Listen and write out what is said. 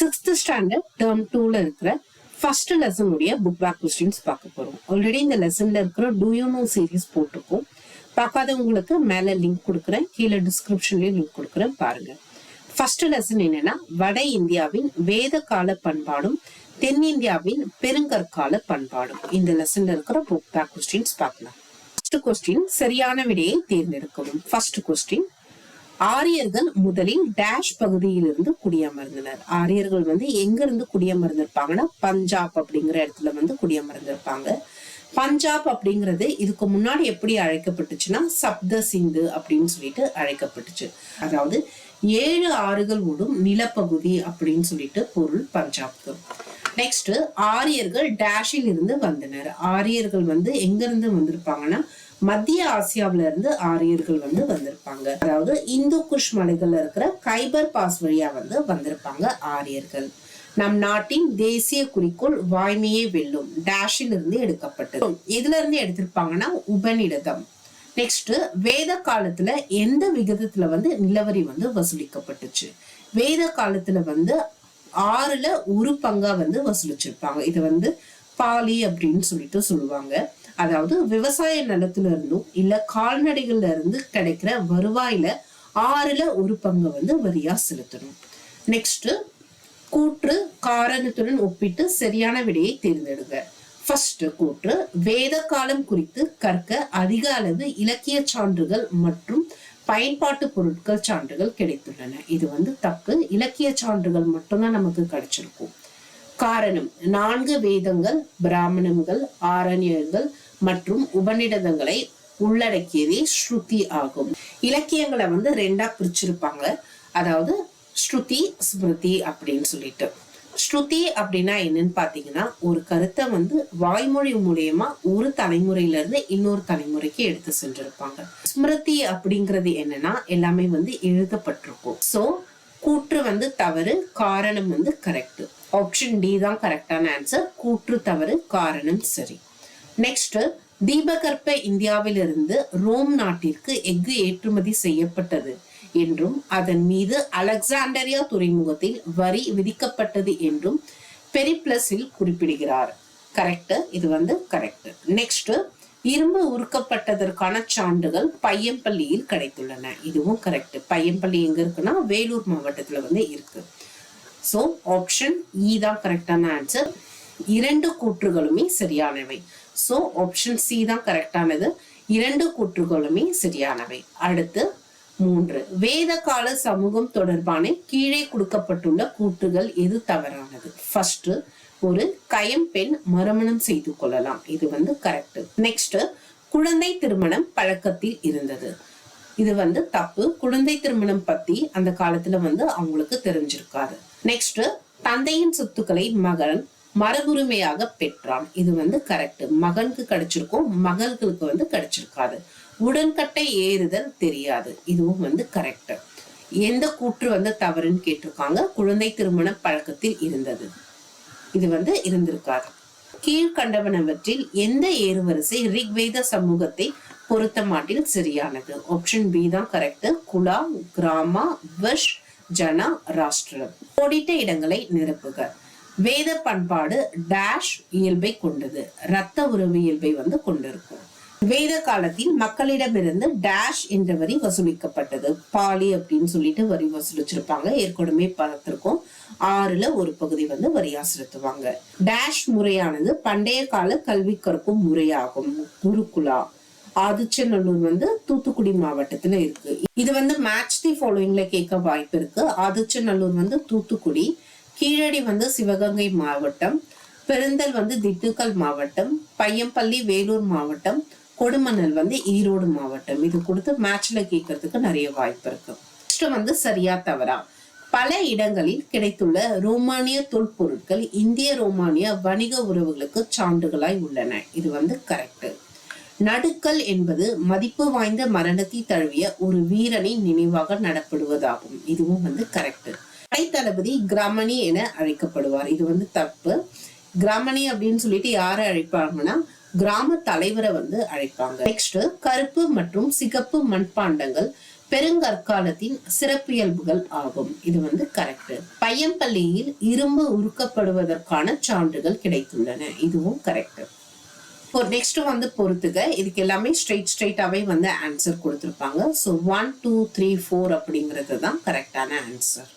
6th standard term 2ல இருக்கிற first lesson உடைய book back questions பார்க்க போறோம். ஆல்ரெடி இந்த லெசன்ல இருக்கிற டூ யூ நோ சீரீஸ் போட்டிருக்கோம். பார்க்காதவங்களுக்கு மேல லிங்க் கொடுக்குறேன், கீழே டிஸ்கிரிப்ஷன்லயும் லிங்க் கொடுக்குறேன், பாருங்க. ஃபர்ஸ்ட் லெசன் என்னன்னா, வட இந்தியாவின் வேத கால பண்பாடும் தென்னிந்தியாவின் பெருங்கற்கால பண்பாடும். இந்த லெசன்ல இருக்கிற புக் பேக் கொஸ்டின்ஸ் பார்க்கலாம். ஃபர்ஸ்ட் கொஸ்டின், சரியான விடையை தேர்ந்தெடுக்கவும். ஃபர்ஸ்ட் கொஸ்டின், ஆரியர்கள் முதலில் டேஷ் பகுதியிலிருந்து குடியமர்ந்தனர். ஆரியர்கள் எங்க இருந்து குடியமர்ந்திருப்பாங்கன்னா, பஞ்சாப் அப்படிங்கிற இடத்துல குடியமர்ந்திருப்பாங்க. பஞ்சாப் அப்படிங்கிறது இதுக்கு முன்னாடி எப்படி அழைக்கப்பட்டுச்சுன்னா, சப்த சிந்து அப்படின்னு சொல்லிட்டு அழைக்கப்பட்டுச்சு. அதாவது 7 ஆறுகள் ஓடும் நிலப்பகுதி அப்படின்னு சொல்லிட்டு பொருள் பஞ்சாப்க்கு. நெக்ஸ்ட், ஆரியர்கள் டேஷில் இருந்து வந்தனர். ஆரியர்கள் எங்க இருந்து வந்திருப்பாங்கன்னா, மத்திய ஆசியாவில இருந்து ஆரியர்கள் வந்திருப்பாங்க. அதாவது இந்து குஷ் மலைகள்ல இருக்கிற கைபர் பாஸ் வழியா வந்திருப்பாங்க ஆரியர்கள். நம் நாட்டின் தேசிய குறிக்கோள் வாய்மையே வெல்லும் டேஷில் இருந்து எடுக்கப்பட்டது. எதுல இருந்து எடுத்திருப்பாங்கன்னா, உபநிடதம். நெக்ஸ்ட், வேத காலத்துல எந்த விகிதத்துல நிலவரி வசூலிக்கப்பட்டுச்சு? வேத காலத்துல 6ல் 1 பங்கா வசூலிச்சிருப்பாங்க. இது பாலி அப்படின்னு சொல்லிட்டு சொல்லுவாங்க. அதாவது விவசாய நிலத்துல இருந்தும் இல்ல கால்நடைகள்ல இருந்து கிடைக்கிற வருவாயில 6ல் 1 பங்கு வரியா செலுத்தணும். நெக்ஸ்ட், கூற்று காரணத்துடன் ஒப்பிட்டு சரியான விடையை தேர்ந்தெடுங்க. ஃபர்ஸ்ட் கூற்று, வேத காலம் குறித்து கற்க அதிக அளவு இலக்கிய சான்றுகள் மற்றும் பயன்பாட்டு பொருட்கள் சான்றுகள் கிடைத்துள்ளன. இது தப்பு. இலக்கிய சான்றுகள் மட்டும்தான் நமக்கு கிடைச்சிருக்கும். காரணம், 4 வேதங்கள், பிராமணங்கள், ஆரண்யங்கள் மற்றும் உபநிடதங்களை உள்ளடக்கியதே ஸ்ருதி ஆகும். இலக்கியங்களை 2ஆ பிரிச்சிருப்பாங்க. அதாவது ஸ்ருதி, ஸ்மிருதி அப்படின்னு சொல்லிட்டு. ஸ்ருதி அப்படின்னா என்னன்னு பாத்தீங்கன்னா, ஒரு கருத்தை வாய்மொழி மூலியமா ஒரு தலைமுறையில இருந்து இன்னொரு தலைமுறைக்கு எடுத்து சென்றிருப்பாங்க. ஸ்மிருதி அப்படிங்கிறது என்னன்னா, எல்லாமே எழுதப்பட்டிருக்கும். சோ கூற்று தவறு, காரணம் கரெக்ட். ஆப்ஷன் டி தான் கரெக்டான ஆன்சர். கூற்று தவறு, காரணம் சரி. நெக்ஸ்ட், தீபகற்ப இந்தியாவிலிருந்து ரோம் நாட்டிற்கு எஃகு ஏற்றுமதி செய்யப்பட்டது என்றும் அதன் மீது அலெக்சாண்டரியா துறைமுகத்தில் வரி விதிக்கப்பட்டது என்றும் பெரிப்ளஸில் குறிப்பிடுகிறார். கரெக்ட். இது கரெக்ட். நெக்ஸ்ட், இரும்பு உருக்கப்பட்டதற்கான சான்றுகள் பையம்பள்ளியில் கிடைத்துள்ளன. இதுவும் கரெக்ட். பையம்பள்ளி எங்க இருக்குன்னா, வேலூர் மாவட்டத்துல இருக்கு. சோ ஆப்ஷன் இ தான் கரெக்டான ஆன்சர். 2 கூற்றுகளுமே சரியானவை. சோ ஆப்ஷன் சி தான் கரெக்டானது. 2 கூற்றுகளுமே சரியானவை. அடுத்து 3, வேத கால சமூகம் தொடர்பான கீழே கொடுக்கப்பட்டுள்ள கூற்றுகள் எது தவறானது? ஃபர்ஸ்ட், ஒரு கயம்பெண் மறுமணம் செய்து கொள்ளலாம். இது கரெக்ட். நெக்ஸ்ட், குழந்தை திருமணம் பழக்கத்தில் இருந்தது. இது தப்பு. குழந்தை திருமணம் பத்தி அந்த காலத்துல அவங்களுக்கு தெரிஞ்சிருக்காது. நெக்ஸ்ட், தந்தையின் சொத்துக்களை மகன் மரபுரிமையாக பெற்றான். இது கரெக்ட். மகனுக்கு கிடைச்சிருக்கும், மகளுக்கு கிடைச்சிருக்காது. உடன்கட்டை ஏறுதல் தெரியாது. இதுவும் கரெக்ட். எந்த கூற்று தவறுன்னு கேட்டிருக்காங்க. குழந்தை திருமண பழக்கத்தில் இருந்தது. இது இருந்திருக்காது. கீழ்கண்டவனவற்றில் எந்த ஏறுவரிசை ரிக்வேத சமூகத்தை பொருத்த மாட்டில் சரியானது? ஆப்ஷன் பி தான் கரெக்ட். குலா, கிராமா, வஷ், ஜனா, ராஷ்டிரம். கோடிட்ட இடங்களை நிரப்புக. வேத பண்பாடு டேஷ் இயல்பை கொண்டது. ரத்த உறவு இயல்பை கொண்டிருக்கும். வேத காலத்தில் மக்களிடமிருந்து டேஷ் என்ற வரி வசூலிக்கப்பட்டது. பாலி அப்படின்னு சொல்லிட்டு வரி வசூலிச்சிருப்பாங்க. ஏற்கனவே பார்த்திருக்கோம். 6ல் 1 பகுதி வரியா செலுத்துவாங்க. டேஷ் முறையானது பண்டைய கால கல்வி கற்கும் முறையாகும். குருகுலா. ஆதிச்சநல்லூர் தூத்துக்குடி மாவட்டத்துல இருக்கு. இது மேட்ச் தி ஃபாலோயிங்ல கேட்க வாய்ப்பு இருக்கு. ஆதிச்சநல்லூர் தூத்துக்குடி, கீழடி சிவகங்கை மாவட்டம், பெருந்தல் திண்டுக்கல் மாவட்டம், பையம்பள்ளி வேலூர் மாவட்டம், கொடுமணல் ஈரோடு மாவட்டம். இது கொடுத்து மேட்ச்ல கேட்கறதுக்கு நிறைய வாய்ப்பு இருக்கு. நெக்ஸ்ட் சரியா தவறா? பல இடங்களில் கிடைத்துள்ள ரோமானிய தொல்பொருட்கள் இந்திய ரோமானிய வணிக உறவுகளுக்கு சான்றுகளாய் உள்ளன. இது கரெக்ட். நடுக்கல் என்பது மதிப்பு வாய்ந்த மரணத்தை தழுவிய ஒரு வீரனின் நினைவாக நடப்படுவதாகும். இதுவும் கரெக்ட். படைத்தளபதி கிராமணி என அழைக்கப்படுவார். இது தப்பு. கிராமணி அப்படின்னு சொல்லிட்டு யாரை அழைப்பாங்கன்னா, கிராம தலைவரை அழைப்பாங்க. நெக்ஸ்ட், கருப்பு மற்றும் சிகப்பு மண்பாண்டங்கள் பெருங்கற்காலத்தின் சிறப்பியல்புகள் ஆகும். இது வந்து கரெக்ட். பையம்பள்ளியில் இரும்பு உருக்கப்படுவதற்கான சான்றுகள் கிடைத்துள்ளன. இதுவும் கரெக்ட். நெக்ஸ்ட் வந்து பொறுத்துக. இதுக்கு எல்லாமே ஸ்ட்ரெயிட்டாவே வந்து ஆன்சர் கொடுத்திருப்பாங்க. ஸோ 1 2 3 4 அப்படிங்கிறது தான் கரெக்டான ஆன்சர்.